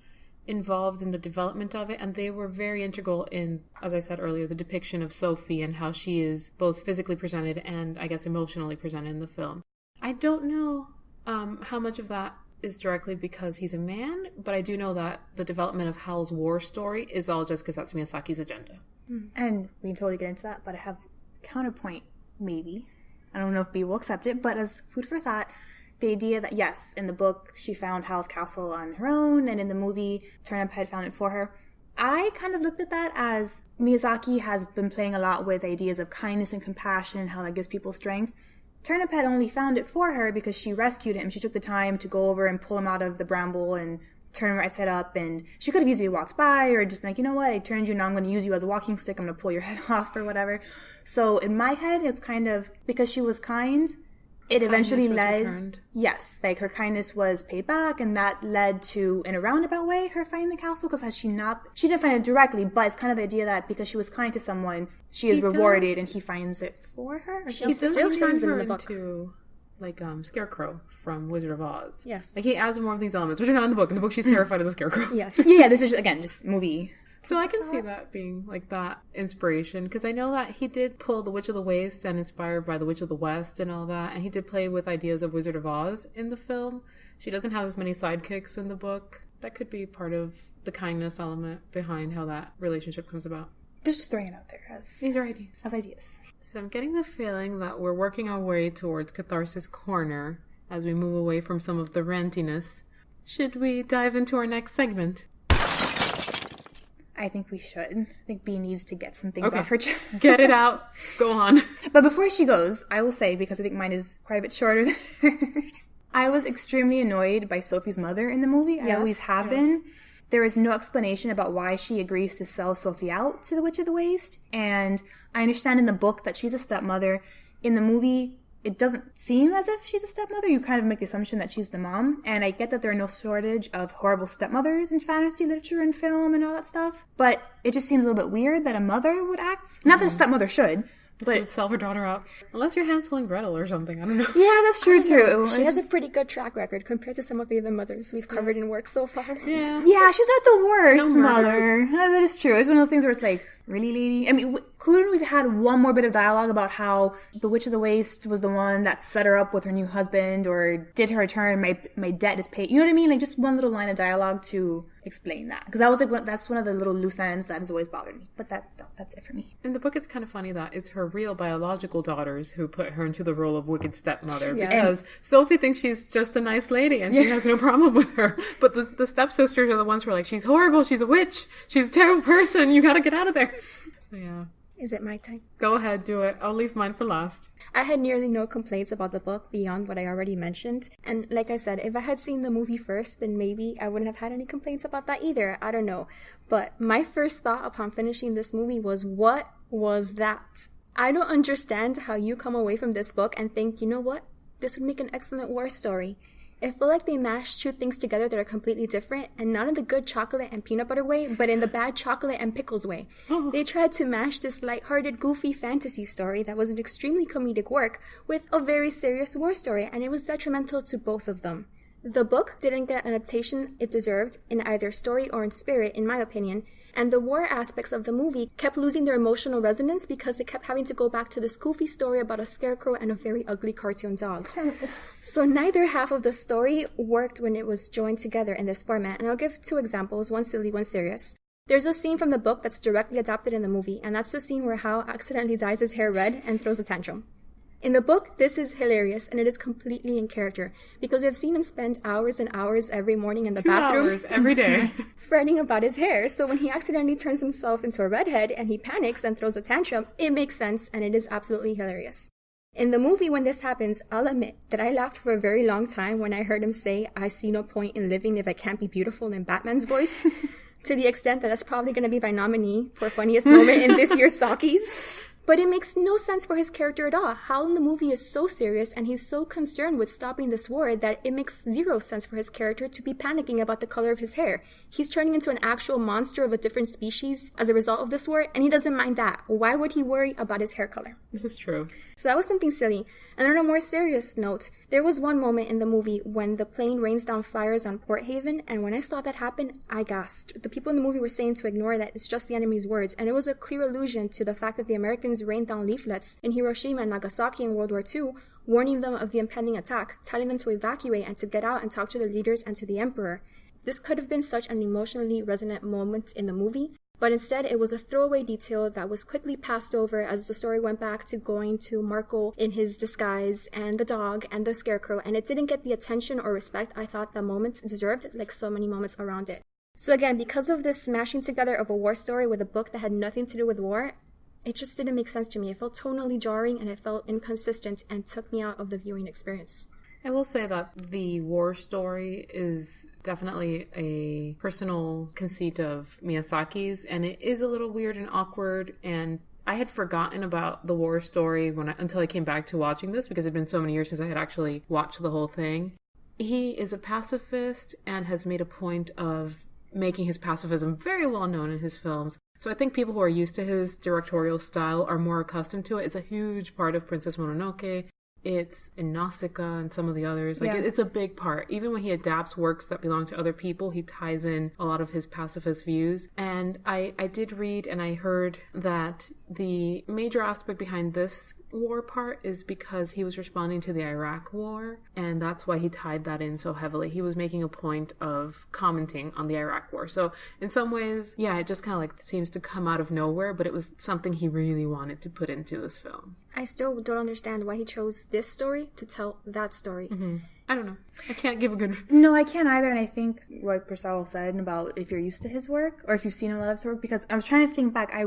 involved in the development of it, and they were very integral in, as I said earlier, the depiction of Sophie and how she is both physically presented and, I guess, emotionally presented in the film. I don't know how much of that is directly because he's a man, but I do know that the development of Howl's war story is all just because that's Miyazaki's agenda. And we can totally get into that, but I have counterpoint, maybe. I don't know if B will accept it, but as food for thought, the idea that, yes, in the book, she found Howl's castle on her own, and in the movie, Turnip had found it for her. I kind of looked at that as Miyazaki has been playing a lot with ideas of kindness and compassion and how that gives people strength. Turnip had only found it for her because she rescued him. She took the time to go over and pull him out of the bramble and turn him right side up. And she could have easily walked by or just been like, you know what, I turned you, now I'm going to use you as a walking stick. I'm going to pull your head off or whatever. So in my head, it's kind of, because she was kind, it eventually led... returned. Yes, like her kindness was paid back, and that led to, in a roundabout way, her finding the castle, because she didn't find it directly, but it's kind of the idea that because she was kind to someone, she is rewarded and he finds it for her. He still turns her into like Scarecrow from Wizard of Oz. Yes. Like he adds more of these elements, which are not in the book. In the book, she's terrified of the Scarecrow. Yes. Yeah, this is, again, just movie. So I can see that being like that inspiration, because I know that he did pull The Witch of the Waste and inspired by The Witch of the West and all that, and he did play with ideas of Wizard of Oz in the film. She doesn't have as many sidekicks in the book. That could be part of the kindness element behind how that relationship comes about. Just throwing it out there as these are ideas. As ideas. So I'm getting the feeling that we're working our way towards Catharsis Corner as we move away from some of the rantiness. Should we dive into our next segment? I think we should. I think B needs to get some things off her chest. Get it out. Go on. But before she goes, I will say, because I think mine is quite a bit shorter than hers, I was extremely annoyed by Sophie's mother in the movie. Yes, I always have been. There is no explanation about why she agrees to sell Sophie out to the Witch of the Waste. And I understand in the book that she's a stepmother. In the movie, it doesn't seem as if she's a stepmother. You kind of make the assumption that she's the mom. And I get that there are no shortage of horrible stepmothers in fantasy literature and film and all that stuff. But it just seems a little bit weird that a mother would act. Not that a stepmother should. But she would sell her daughter out. Unless you're Hansel and Gretel or something. I don't know. Yeah, that's true too. She has a pretty good track record compared to some of the other mothers we've covered in work so far. Yeah, she's not the worst mother. That is true. It's one of those things where it's like, really, lady? I mean, couldn't we have had one more bit of dialogue about how the Witch of the Waste was the one that set her up with her new husband, or did her return, my debt is paid. You know what I mean? Like, just one little line of dialogue to explain that. Because that was like, that's one of the little loose ends that has always bothered me. But that's it for me. In the book, it's kind of funny that it's her real biological daughters who put her into the role of wicked stepmother. Yeah. Because Sophie thinks she's just a nice lady and she has no problem with her. But the stepsisters are the ones who are like, she's horrible, she's a witch, she's a terrible person, you gotta get out of there. So yeah. Is it my time? Go ahead, do it. I'll leave mine for last. I had nearly no complaints about the book beyond what I already mentioned. And like I said, if I had seen the movie first, then maybe I wouldn't have had any complaints about that either. I don't know. But my first thought upon finishing this movie was, what was that? I don't understand how you come away from this book and think, you know what? This would make an excellent war story. It felt like they mashed two things together that are completely different, and not in the good chocolate and peanut butter way, but in the bad chocolate and pickles way. They tried to mash this lighthearted, goofy fantasy story that was an extremely comedic work with a very serious war story, and it was detrimental to both of them. The book didn't get an adaptation it deserved in either story or in spirit, in my opinion, and the war aspects of the movie kept losing their emotional resonance because it kept having to go back to this goofy story about a scarecrow and a very ugly cartoon dog. So neither half of the story worked when it was joined together in this format, and I'll give two examples, one silly, one serious. There's a scene from the book that's directly adapted in the movie, and that's the scene where Howl accidentally dyes his hair red and throws a tantrum. In the book, this is hilarious, and it is completely in character, because we've seen him spend hours and hours every morning in the bathroom. 2 hours every day. Fretting about his hair, so when he accidentally turns himself into a redhead and he panics and throws a tantrum, it makes sense, and it is absolutely hilarious. In the movie, when this happens, I'll admit that I laughed for a very long time when I heard him say, "I see no point in living if I can't be beautiful," in Batman's voice, to the extent that that's probably going to be my nominee for funniest moment in this year's Sockies. But it makes no sense for his character at all. Howl in the movie is so serious and he's so concerned with stopping this war that it makes zero sense for his character to be panicking about the color of his hair. He's turning into an actual monster of a different species as a result of this war, and he doesn't mind that. Why would he worry about his hair color? This is true. So that was something silly. And on a more serious note, there was one moment in the movie when the plane rains down fires on Port Haven, and when I saw that happen, I gasped. The people in the movie were saying to ignore that it's just the enemy's words, and it was a clear allusion to the fact that the Americans rained down leaflets in Hiroshima and Nagasaki in World War II, warning them of the impending attack, telling them to evacuate and to get out and talk to the leaders and to the emperor. This could have been such an emotionally resonant moment in the movie, but instead it was a throwaway detail that was quickly passed over as the story went back to going to Markle in his disguise and the dog and the scarecrow, and it didn't get the attention or respect I thought the moment deserved, like so many moments around it. So again, because of this smashing together of a war story with a book that had nothing to do with war, it just didn't make sense to me. It felt tonally jarring and it felt inconsistent and took me out of the viewing experience. I will say that the war story is definitely a personal conceit of Miyazaki's, and it is a little weird and awkward, and I had forgotten about the war story until I came back to watching this, because it had been so many years since I had actually watched the whole thing. He is a pacifist and has made a point of making his pacifism very well known in his films. So I think people who are used to his directorial style are more accustomed to it. It's a huge part of Princess Mononoke. It's in Nausicaa and some of the others. It's a big part. Even when he adapts works that belong to other people, he ties in a lot of his pacifist views. And I did read and I heard that the major aspect behind this war part is because he was responding to the Iraq war, and that's why he tied that in so heavily. He was making a point of commenting on the Iraq war. So in some ways, yeah, it just kind of seems to come out of nowhere, but it was something he really wanted to put into this film. I still don't understand why he chose this story to tell that story. Mm-hmm. I don't know. I can't give a good... No, I can't either, and I think what Purcell said about if you're used to his work, or if you've seen a lot of his work, because I was trying to think back, I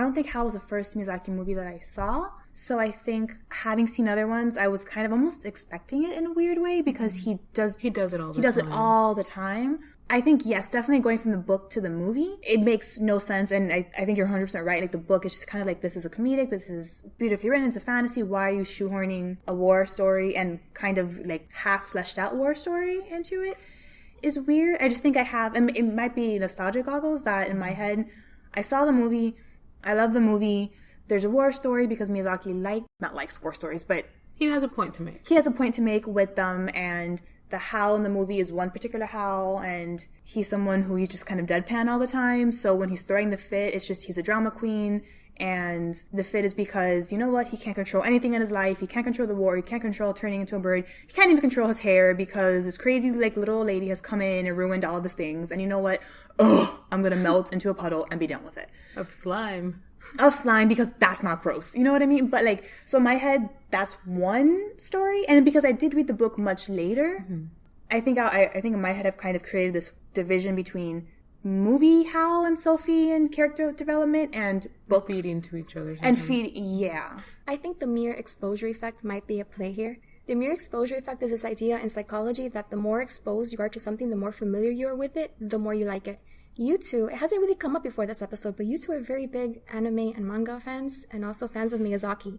don't think Howl was the first Miyazaki movie that I saw. So I think having seen other ones, I was kind of almost expecting it in a weird way, because he does it all the time. I think, yes, definitely going from the book to the movie, it makes no sense. And I think you're 100% right. Like, the book is just kind of like, this is a comedic, this is beautifully written, it's a fantasy. Why are you shoehorning a war story and kind of like half fleshed out war story into it? Is weird. I just think I have, and it might be nostalgia goggles that in my head, I saw the movie, I love the movie. There's a war story because Miyazaki likes war stories, but he has a point to make. He has a point to make with them, and the Howl in the movie is one particular Howl, and he's someone who he's just kind of deadpan all the time. So when he's throwing the fit, it's just he's a drama queen, and the fit is because, you know what, he can't control anything in his life. He can't control the war. He can't control turning into a bird. He can't even control his hair because this crazy little old lady has come in and ruined all of his things. And you know what? I'm going to melt into a puddle and be done with it. Of slime, because that's not gross. You know what I mean? But so in my head, that's one story. And because I did read the book much later, mm-hmm. I think in my head I've kind of created this division between movie Howl and Sophie and character development and book. Feeding to each other. Yeah. I think the mere exposure effect might be at play here. The mere exposure effect is this idea in psychology that the more exposed you are to something, the more familiar you are with it, the more you like it. You two, it hasn't really come up before this episode, but you two are very big anime and manga fans and also fans of Miyazaki.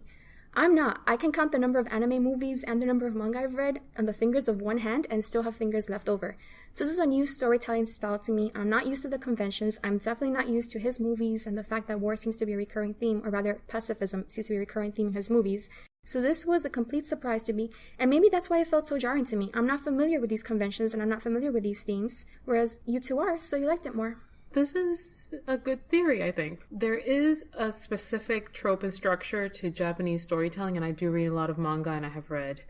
I'm not. I can count the number of anime movies and the number of manga I've read on the fingers of one hand and still have fingers left over. So this is a new storytelling style to me. I'm not used to the conventions. I'm definitely not used to his movies and the fact that war seems to be a recurring theme, or rather pacifism seems to be a recurring theme in his movies. So this was a complete surprise to me, and maybe that's why it felt so jarring to me. I'm not familiar with these conventions and I'm not familiar with these themes, whereas you two are, so you liked it more. This is a good theory, I think. There is a specific trope and structure to Japanese storytelling, and I do read a lot of manga, and I have read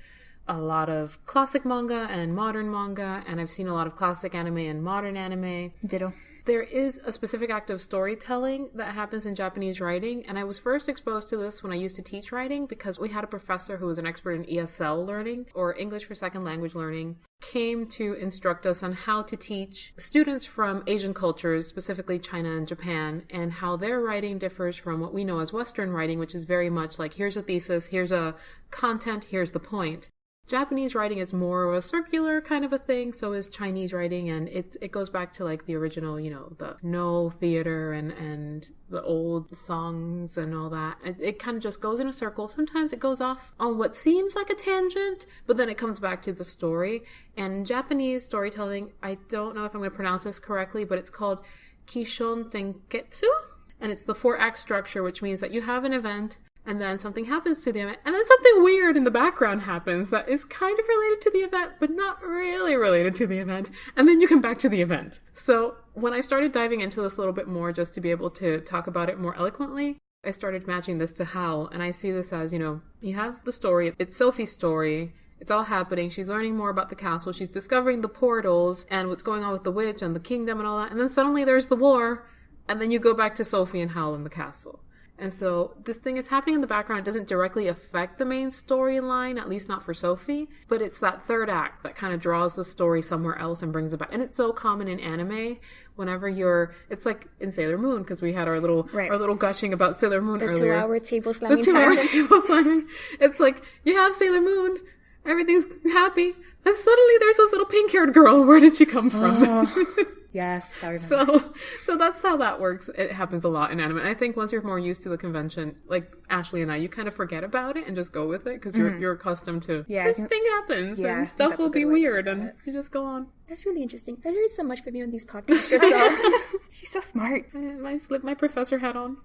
a lot of classic manga and modern manga, and I've seen a lot of classic anime and modern anime. Ditto. There is a specific act of storytelling that happens in Japanese writing, and I was first exposed to this when I used to teach writing because we had a professor who was an expert in ESL learning, or English for Second Language learning, came to instruct us on how to teach students from Asian cultures, specifically China and Japan, and how their writing differs from what we know as Western writing, which is very much like, here's a thesis, here's a content, here's the point. Japanese writing is more of a circular kind of a thing, so is Chinese writing, and it goes back to like the original, the No theater and the old songs and all that. It kind of just goes in a circle. Sometimes it goes off on what seems like a tangent, but then it comes back to the story. And Japanese storytelling, I don't know if I'm going to pronounce this correctly, but it's called Kishon Tenketsu, and it's the 4-act structure, which means that you have an event, and then something happens to the event, and then something weird in the background happens that is kind of related to the event, but not really related to the event, and then you come back to the event. So when I started diving into this a little bit more, just to be able to talk about it more eloquently, I started matching this to Howl, and I see this as, you have the story, it's Sophie's story, it's all happening, she's learning more about the castle, she's discovering the portals, and what's going on with the witch and the kingdom and all that, and then suddenly there's the war, and then you go back to Sophie and Howl in the castle. And so this thing is happening in the background. It doesn't directly affect the main storyline, at least not for Sophie, but it's that third act that kind of draws the story somewhere else and brings it back. And it's so common in anime. Whenever it's like in Sailor Moon, because we had our little gushing about Sailor Moon earlier. 2-hour table slamming The 2-hour tangents. table slamming. It's like, you have Sailor Moon, everything's happy, and suddenly there's this little pink-haired girl. Where did she come from? Yes, I remember. So that's how that works. It happens a lot in anime. And I think once you're more used to the convention, like Ashley and I, you kind of forget about it and just go with it because you're accustomed to this thing happens and stuff will be weird and you just go on. That's really interesting. I learned so much from you on these podcasts yourself. She's so smart. I slipped my professor hat on.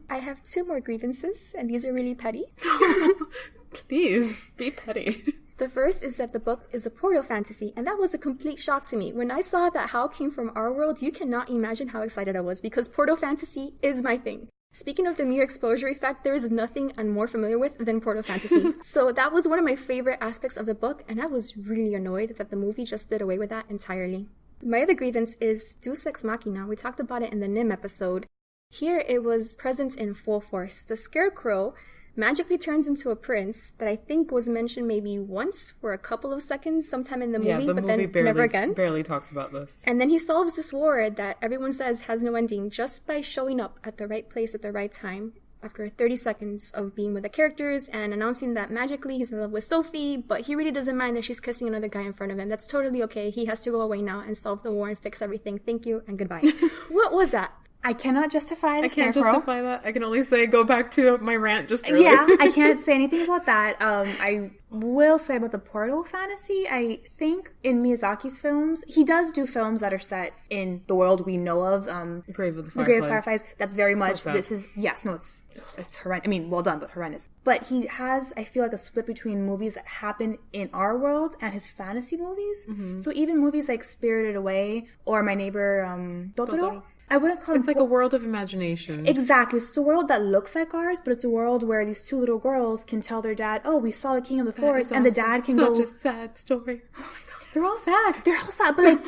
I have 2 more grievances, and these are really petty. Please, be petty. The first is that the book is a portal fantasy, and that was a complete shock to me. When I saw that Howl came from our world, you cannot imagine how excited I was, because portal fantasy is my thing. Speaking of the mere exposure effect, there is nothing I'm more familiar with than portal fantasy. So that was one of my favorite aspects of the book, and I was really annoyed that the movie just did away with that entirely. My other grievance is Deus Ex Machina. We talked about it in the Nim episode. Here it was present in full force. The Scarecrow magically turns into a prince that I think was mentioned maybe once for a couple of seconds sometime in the movie, but then never again. Barely talks about this. And then he solves this war that everyone says has no ending just by showing up at the right place at the right time after 30 seconds of being with the characters and announcing that magically he's in love with Sophie, but he really doesn't mind that she's kissing another guy in front of him. That's totally okay. He has to go away now and solve the war and fix everything. Thank you and goodbye. What was that? I cannot justify the Scarecrow. I can't justify that. I can only say go back to my rant just earlier. Yeah, I can't say anything about that. I will say about the portal fantasy, I think in Miyazaki's films, he does do films that are set in the world we know of. Grave of the Fireflies. The Grave of the Fireflies. That's very much, sad. this is, yes, no, it's horrendous. I mean, well done, but horrendous. But he has, I feel like, a split between movies that happen in our world and his fantasy movies. Mm-hmm. So even movies like Spirited Away or My Neighbor Totoro. I wouldn't call it's like a world of imagination. Exactly. It's a world that looks like ours, but it's a world where these 2 little girls can tell their dad, oh, we saw the King of the Forest, and the dad can go... Such a sad story. Oh my god. They're all sad, but like...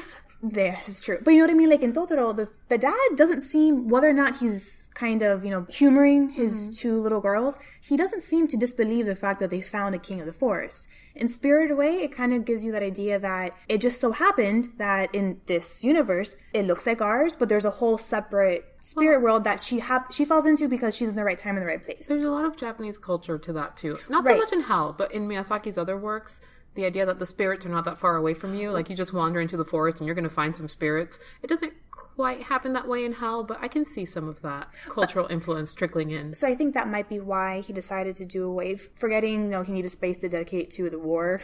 This is true. But you know what I mean? Like in Totoro, the dad doesn't seem, whether or not he's kind of, humoring his 2 little girls, he doesn't seem to disbelieve the fact that they found a King of the Forest. In Spirited Away, it kind of gives you that idea that it just so happened that in this universe, it looks like ours, but there's a whole separate spirit world that she falls into because she's in the right time in the right place. There's a lot of Japanese culture to that too. Not so much in Howl, but in Miyazaki's other works, the idea that the spirits are not that far away from you, like you just wander into the forest and you're going to find some spirits, it doesn't quite happen that way in Howl, but I can see some of that cultural influence trickling in. So I think that might be why he decided to do away, forgetting, he needed space to dedicate to the war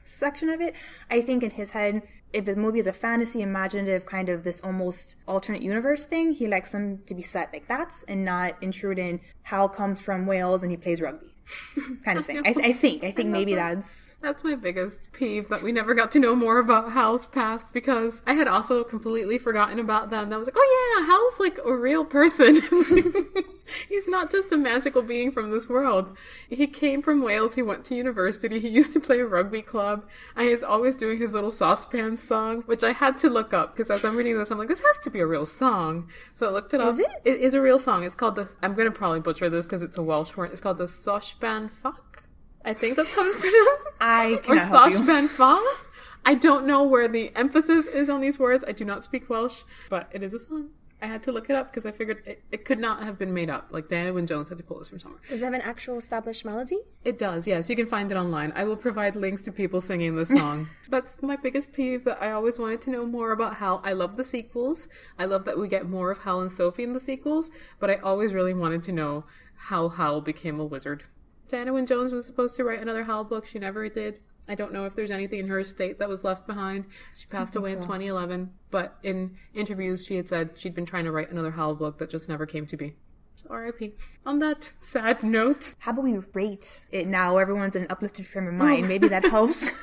section of it. I think in his head, if the movie is a fantasy, imaginative, kind of this almost alternate universe thing, he likes them to be set like that and not intrude in Hal comes from Wales and he plays rugby kind of thing. I think maybe That's my biggest peeve, that we never got to know more about Hal's past, because I had also completely forgotten about that. And I was like, oh yeah, Hal's like a real person. He's not just a magical being from this world. He came from Wales. He went to university. He used to play a rugby club. And he's always doing his little saucepan song, which I had to look up, because as I'm reading this, I'm like, this has to be a real song. So I looked it up. Is it? It is a real song. It's called I'm going to probably butcher this because it's a Welsh word. It's called the Saucepan Fuck. I think that's how it's pronounced. I cannot help you. Or Saucepan Fa. I don't know where the emphasis is on these words. I do not speak Welsh, but it is a song. I had to look it up because I figured it could not have been made up. Like, Diana Wynne Jones had to pull this from somewhere. Does it have an actual established melody? It does, yes. You can find it online. I will provide links to people singing this song. That's my biggest peeve, that I always wanted to know more about Hal. I love the sequels. I love that we get more of Hal and Sophie in the sequels, but I always really wanted to know how Hal became a wizard. Diana Wynne Jones was supposed to write another Howl book. She never did. I don't know if there's anything in her estate that was left behind. She passed away in 2011. But in interviews, she had said she'd been trying to write another Howl book that just never came to be. So R.I.P. On that sad note. How about we rate it now? Everyone's in an uplifted frame of mind. Maybe that helps.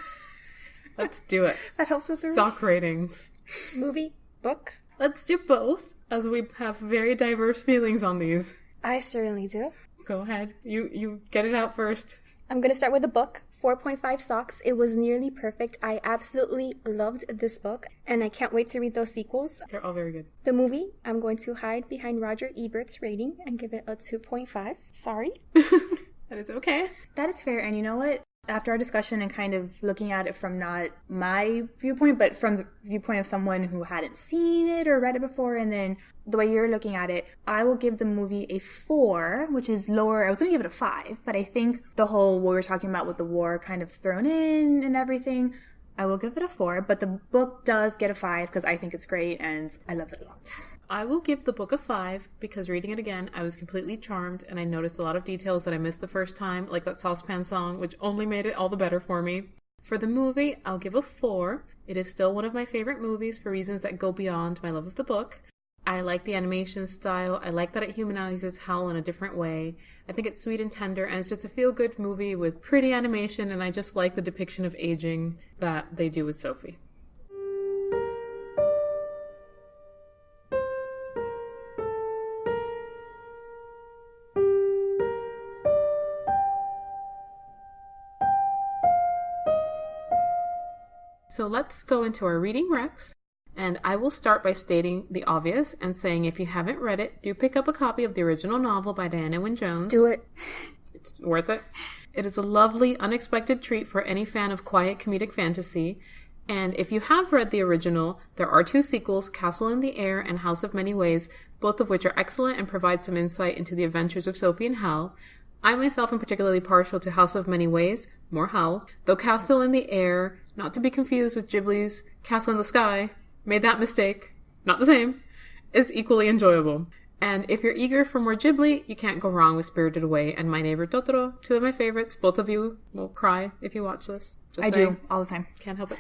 Let's do it. That helps with the Sock ratings. Movie? Book? Let's do both, as we have very diverse feelings on these. I certainly do. Go ahead. You get it out first. I'm going to start with the book. 4.5 socks. It was nearly perfect. I absolutely loved this book, and I can't wait to read those sequels. They're all very good. The movie, I'm going to hide behind Roger Ebert's rating and give it a 2.5. Sorry. That is okay. That is fair. And you know what? After our discussion and kind of looking at it from not my viewpoint, but from the viewpoint of someone who hadn't seen it or read it before, and then the way you're looking at it, I will give the movie a 4, which is lower. I was going to give it a 5, but I think the whole what we were talking about with the war kind of thrown in and everything, I will give it a 4, but the book does get a 5 because I think it's great and I love it a lot. I will give the book a 5 because reading it again, I was completely charmed and I noticed a lot of details that I missed the first time, like that saucepan song, which only made it all the better for me. For the movie, I'll give a 4. It is still one of my favorite movies for reasons that go beyond my love of the book. I like the animation style. I like that it humanizes Howl in a different way. I think it's sweet and tender, and it's just a feel-good movie with pretty animation, and I just like the depiction of aging that they do with Sophie. So let's go into our reading recs, and I will start by stating the obvious and saying if you haven't read it, do pick up a copy of the original novel by Diana Wynne Jones. Do it. It's worth it. It is a lovely, unexpected treat for any fan of quiet comedic fantasy, and if you have read the original, there are 2 sequels, Castle in the Air and House of Many Ways, both of which are excellent and provide some insight into the adventures of Sophie and Howl. I myself am particularly partial to House of Many Ways, more Howl, though Castle in the Air, not to be confused with Ghibli's Castle in the Sky, made that mistake, not the same, is equally enjoyable. And if you're eager for more Ghibli, you can't go wrong with Spirited Away and My Neighbor Totoro, 2 of my favorites. Both of you will cry if you watch this. I do, all the time. Can't help it.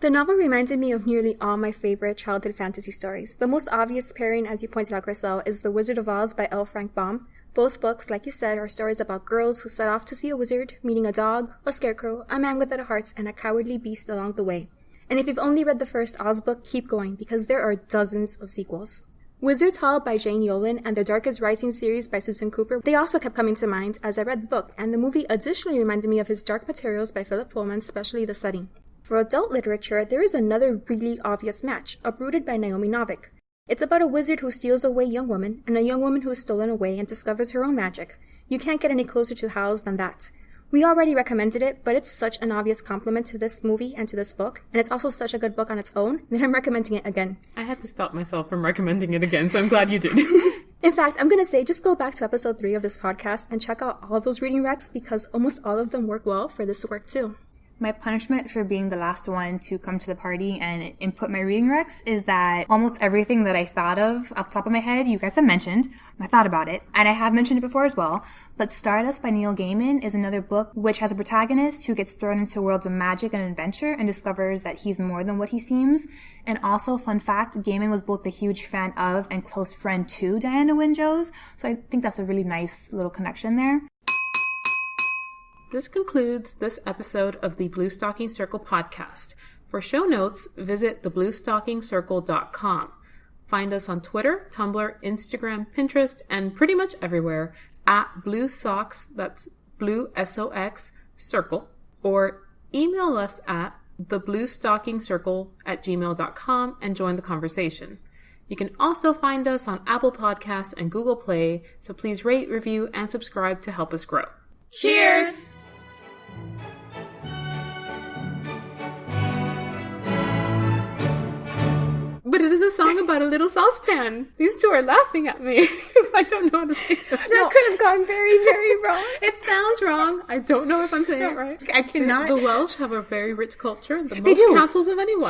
The novel reminded me of nearly all my favorite childhood fantasy stories. The most obvious pairing, as you pointed out, Chriselle, is The Wizard of Oz by L. Frank Baum. Both books, like you said, are stories about girls who set off to see a wizard, meeting a dog, a scarecrow, a man without a heart, and a cowardly beast along the way. And if you've only read the first Oz book, keep going, because there are dozens of sequels. Wizard's Hall by Jane Yolen and The Darkest Rising series by Susan Cooper, they also kept coming to mind as I read the book, and the movie additionally reminded me of his Dark Materials by Philip Pullman, especially the setting. For adult literature, there is another really obvious match, Uprooted by Naomi Novik. It's about a wizard who steals away young women, and a young woman who is stolen away and discovers her own magic. You can't get any closer to Howl's than that. We already recommended it, but it's such an obvious compliment to this movie and to this book, and it's also such a good book on its own, that I'm recommending it again. I had to stop myself from recommending it again, so I'm glad you did. In fact, I'm going to say just go back to episode 3 of this podcast and check out all of those reading recs because almost all of them work well for this work too. My punishment for being the last one to come to the party and input my reading recs is that almost everything that I thought of off the top of my head, you guys have mentioned. I thought about it, and I have mentioned it before as well. But Stardust by Neil Gaiman is another book which has a protagonist who gets thrown into a world of magic and adventure and discovers that he's more than what he seems. And also, fun fact, Gaiman was both a huge fan of and close friend to Diana Wynne Jones. So I think that's a really nice little connection there. This concludes this episode of the Bluestocking Circle podcast. For show notes, visit thebluestockingcircle.com. Find us on Twitter, Tumblr, Instagram, Pinterest, and pretty much everywhere at Blue Socks, that's Blue SOX Circle, or email us at thebluestockingcircle@gmail.com and join the conversation. You can also find us on Apple Podcasts and Google Play, so please rate, review, and subscribe to help us grow. Cheers! But it is a song about a little saucepan. These two are laughing at me because I don't know how to say it. That could have gone very, very wrong. It sounds wrong. I don't know if I'm saying it right. I cannot. The Welsh have a very rich culture. The They most do. castles of anyone.